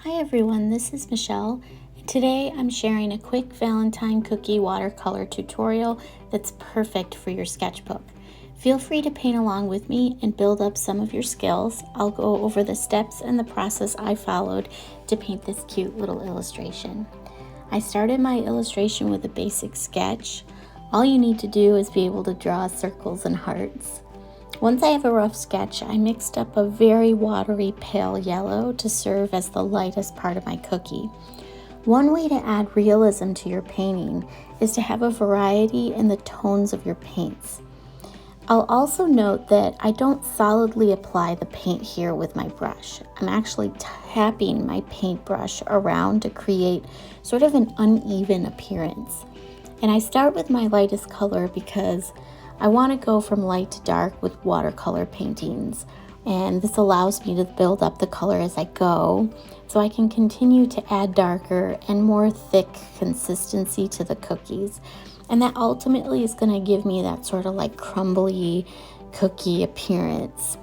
Hi everyone, this is Michelle, and today I'm sharing a quick Valentine cookie watercolor tutorial that's perfect for your sketchbook. Feel free to paint along with me and build up some of your skills. I'll go over the steps and the process I followed to paint this cute little illustration. I started my illustration with a basic sketch. All you need to do is be able to draw circles and hearts. Once I have a rough sketch, I mixed up a very watery pale yellow to serve as the lightest part of my cookie. One way to add realism to your painting is to have a variety in the tones of your paints. I'll also note that I don't solidly apply the paint here with my brush. I'm actually tapping my paintbrush around to create sort of an uneven appearance. And I start with my lightest color because I want to go from light to dark with watercolor paintings, and this allows me to build up the color as I go so I can continue to add darker and more thick consistency to the cookies, and that ultimately is going to give me that sort of like crumbly cookie appearance.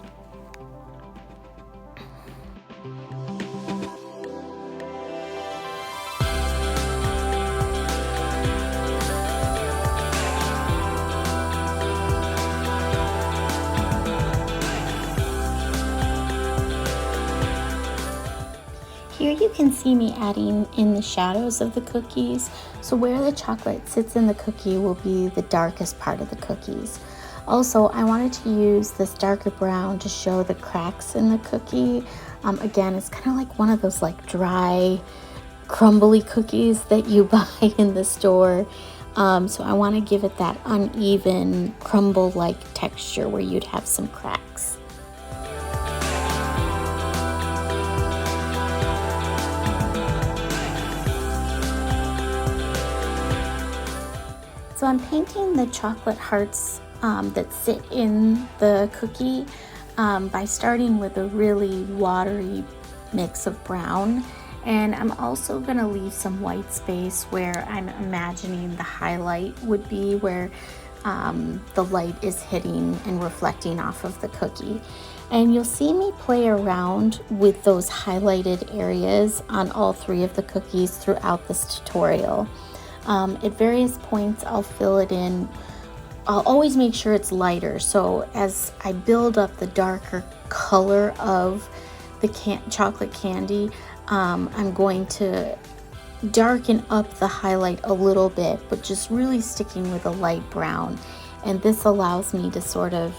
Here you can see me adding in the shadows of the cookies. So where the chocolate sits in the cookie will be the darkest part of the cookies. Also, I wanted to use this darker brown to show the cracks in the cookie. Again, it's kind of like one of those like dry, crumbly cookies that you buy in the store. So I want to give it that uneven, crumble-like texture where you'd have some cracks. So I'm painting the chocolate hearts that sit in the cookie by starting with a really watery mix of brown. And I'm also going to leave some white space where I'm imagining the highlight would be, where the light is hitting and reflecting off of the cookie. And you'll see me play around with those highlighted areas on all three of the cookies throughout this tutorial. At various points I'll fill it in. I'll always make sure it's lighter, so as I build up the darker color of the chocolate candy, I'm going to darken up the highlight a little bit, but just really sticking with a light brown. And this allows me to sort of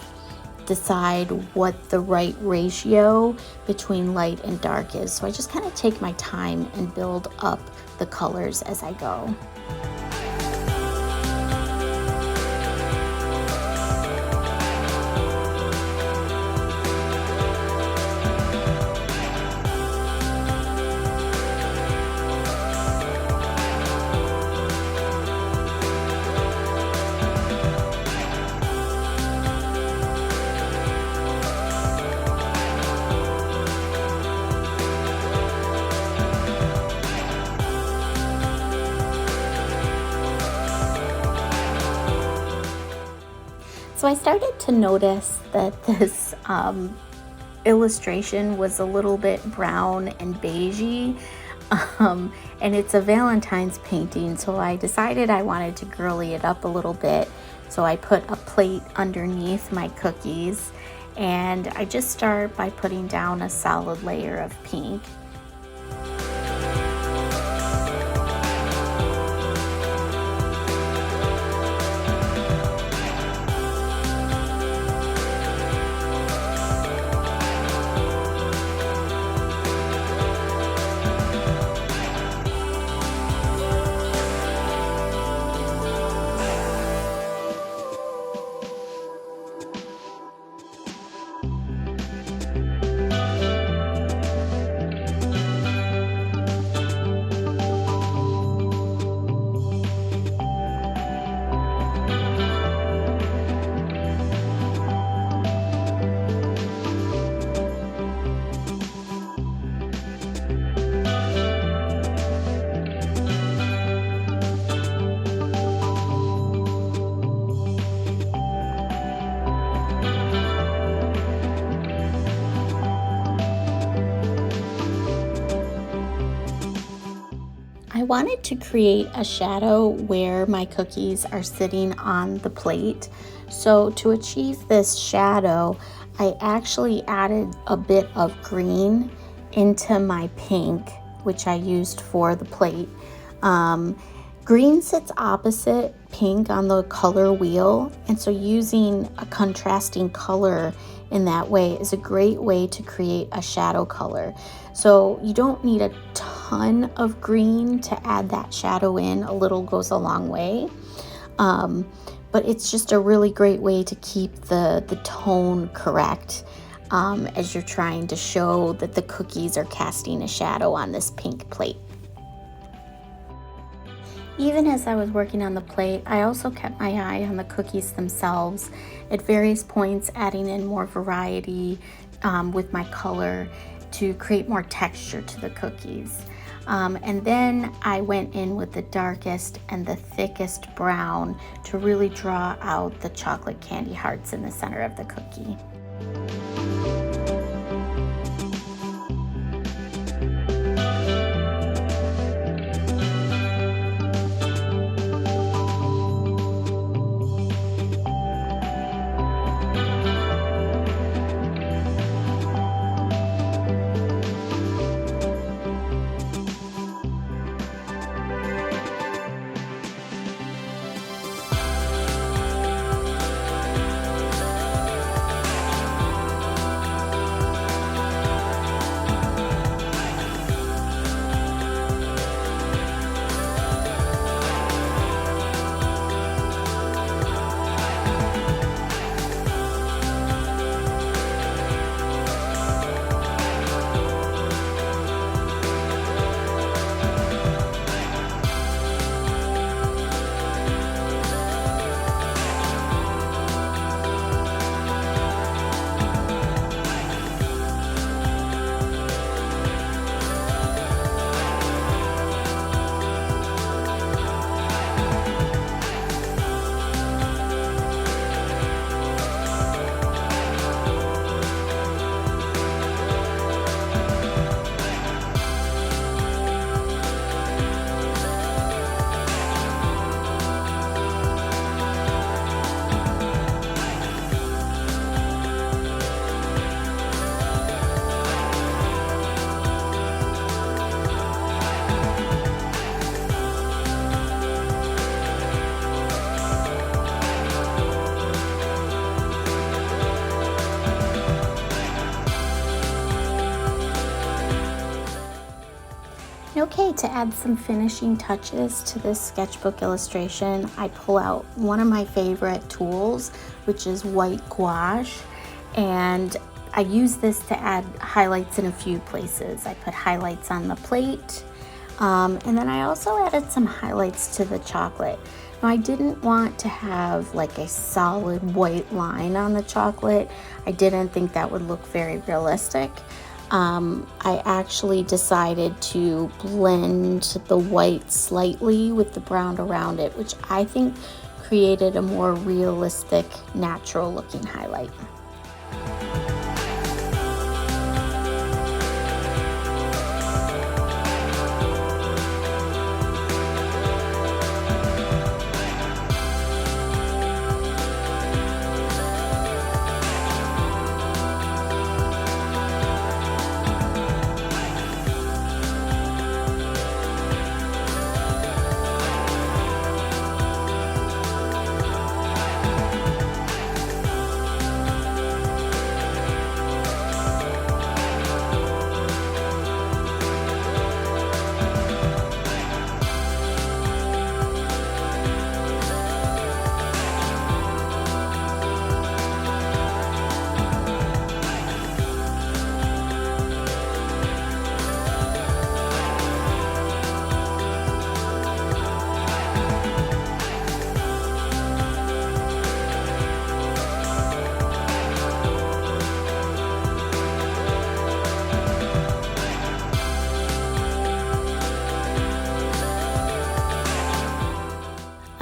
decide what the right ratio between light and dark is. So I just kind of take my time and build up the colors as I go. So I started to notice that this illustration was a little bit brown and beigey, and it's a Valentine's painting, so I decided I wanted to girly it up a little bit. So I put a plate underneath my cookies, and I just start by putting down a solid layer of pink. I wanted to create a shadow where my cookies are sitting on the plate. So to achieve this shadow, I actually added a bit of green into my pink, which I used for the plate. Green sits opposite pink on the color wheel, and so using a contrasting color in that way is a great way to create a shadow color. So you don't need a ton of green to add that shadow in. A little goes a long way. But it's just a really great way to keep the tone correct as you're trying to show that the cookies are casting a shadow on this pink plate. Even as I was working on the plate, I also kept my eye on the cookies themselves, at various points adding in more variety with my color to create more texture to the cookies. And then I went in with the darkest and the thickest brown to really draw out the chocolate candy hearts in the center of the cookie. Okay, to add some finishing touches to this sketchbook illustration, I pull out one of my favorite tools, which is white gouache, and I use this to add highlights in a few places. I put highlights on the plate, and then I also added some highlights to the chocolate. Now, I didn't want to have like a solid white line on the chocolate. I didn't think that would look very realistic. I actually decided to blend the white slightly with the brown around it, which I think created a more realistic, natural looking highlight.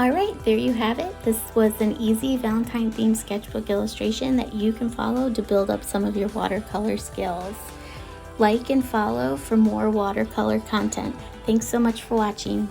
Alright, there you have it. This was an easy Valentine themed sketchbook illustration that you can follow to build up some of your watercolor skills. Like and follow for more watercolor content. Thanks so much for watching.